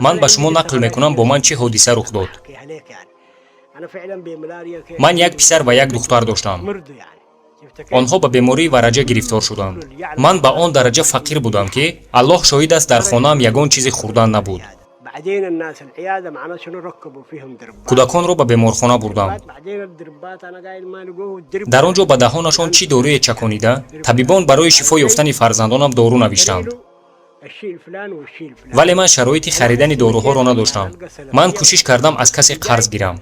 ман ба шумо нақл мекунам бо ман чӣ ҳодиса рух дод. ман як писар ва як духтар доштам. онҳо ба бемории вараҷа гирифтор шуданд. ман ба он дараҷа фақир будам ки аллоҳ шоҳид аст дар хонаам ягон чизи хӯрдан набуд. кӯдаконро ба беморхона бурдам. дар он ҷо ба даҳонашон чӣ дорӯе чаконида, табибон барои шифо ёфтани фарзандонам дору навиштанд. вале ман шароити харидани доруҳоро надоштам. ман кӯшиш кардам аз касе қарз гирам.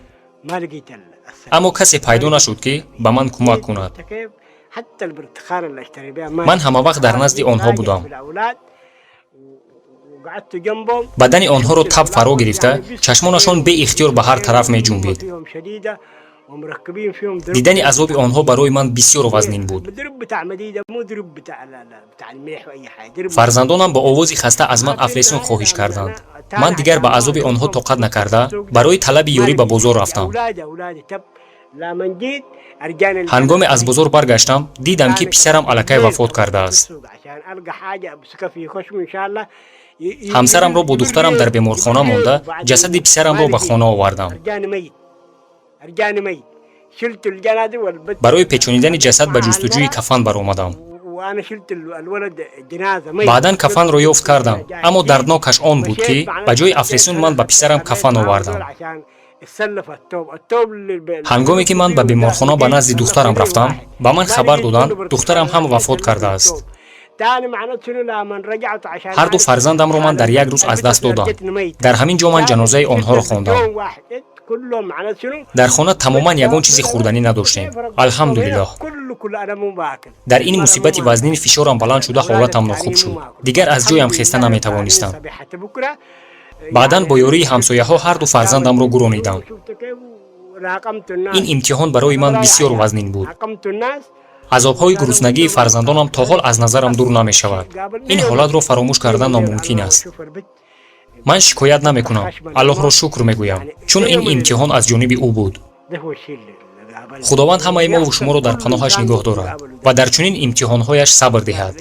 аммо касе пайдо нашуд ки ба ман кӯмак кунад. ман ҳамавақт дар назди онҳо будам. бадани онҳоро таб фаро гирифта, чашмонашон беихтиёр ба ҳар тараф меҷунбид. дидани азоби онҳо барои ман бисёр вазнин буд. фарзандонам бо овози хаста аз ман афлесон хоҳиш карданд. ман дигар ба азоби онҳо тоқат накарда, барои талаби ёрӣ ба бозор рафтам. ҳангоме аз бозор баргаштам, дидам ки писарам аллакай вафот кардааст. ҳамсарамро бо духтарам дар беморхона монда, ҷасади писарамро ба хона овардам. барои печонидани ҷасад ба ҷустуҷӯи кафан баромадам. баъдан кафанро ёфт кардам, аммо дарднокаш он буд ки ба ҷои афлесон ман ба писарам кафан овардам. ҳангоме ки ман ба беморхона ба назди духтарам рафтам, ба ман хабар доданд духтарам ҳам вафот кардааст. ҳар ду фарзандамро ман дар як рӯз аз даст додам. дар ҳамин ҷо ман ҷанозаи онҳоро хондам. дар хона тамоман ягон чизи хӯрданӣ надоштем. алҳамдулиллоҳ. дар ин мусибати вазнин фишорам баланд шуда ҳолатам нохуб шуд. дигар аз ҷоям хеста наметавонистам. баъдан бо ёрии ҳамсояҳо ҳар ду фарзандамро гуронидам. ин имтиҳон барои ман бисёр вазнин буд. азобҳои гуруснагии фарзандонам то ҳол аз назарам дур намешавад. ин ҳолатро фаромӯш кардан номумкин аст. ман шикоят намекунам, аллоҳро шукр мегӯям, чун ин имтиҳон аз ҷониби ӯ буд. худованд ҳамаи мову шуморо дар паноҳаш нигоҳ дорад ва дар чунин имтиҳонҳояш сабр диҳад.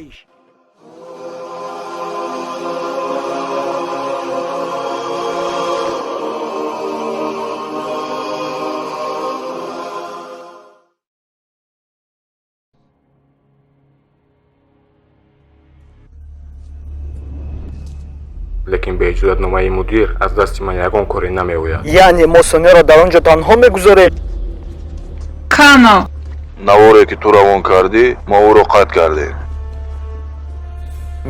лекин бе иҷозатномаи мудир аз дасти ман ягон коре намеояд. яъне мо сонеро дар он ҷо танҳо мегузорем? кано наворе ки ту равон кардӣ, мо ӯро қатъ кардем.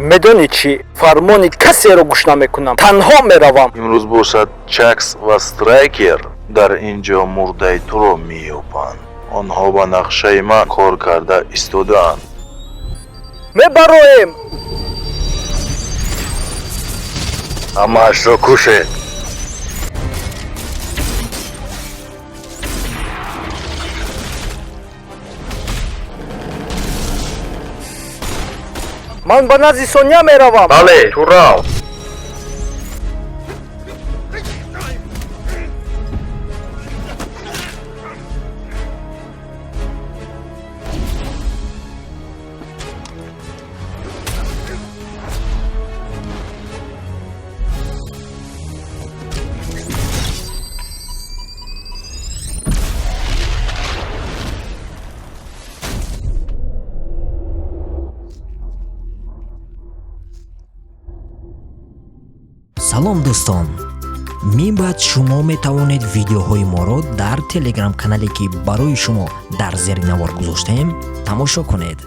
медонӣ чӣ? фармони касеро гӯш намекунам. танҳо меравам. имрӯз бошад чакс ва страйкер дар ин ҷо мурдаи туро меёбанд. онҳо ба нақшаи ман кор карда истодаанд. мебароем. ҳамаашро кушед. ман ба назди соня меравам. бале, ту рав. салом дӯстон, мебаъд шумо метавонед видеоҳои моро дар телеграм канале ки барои шумо дар зери навор гузоштем тамошо кунед.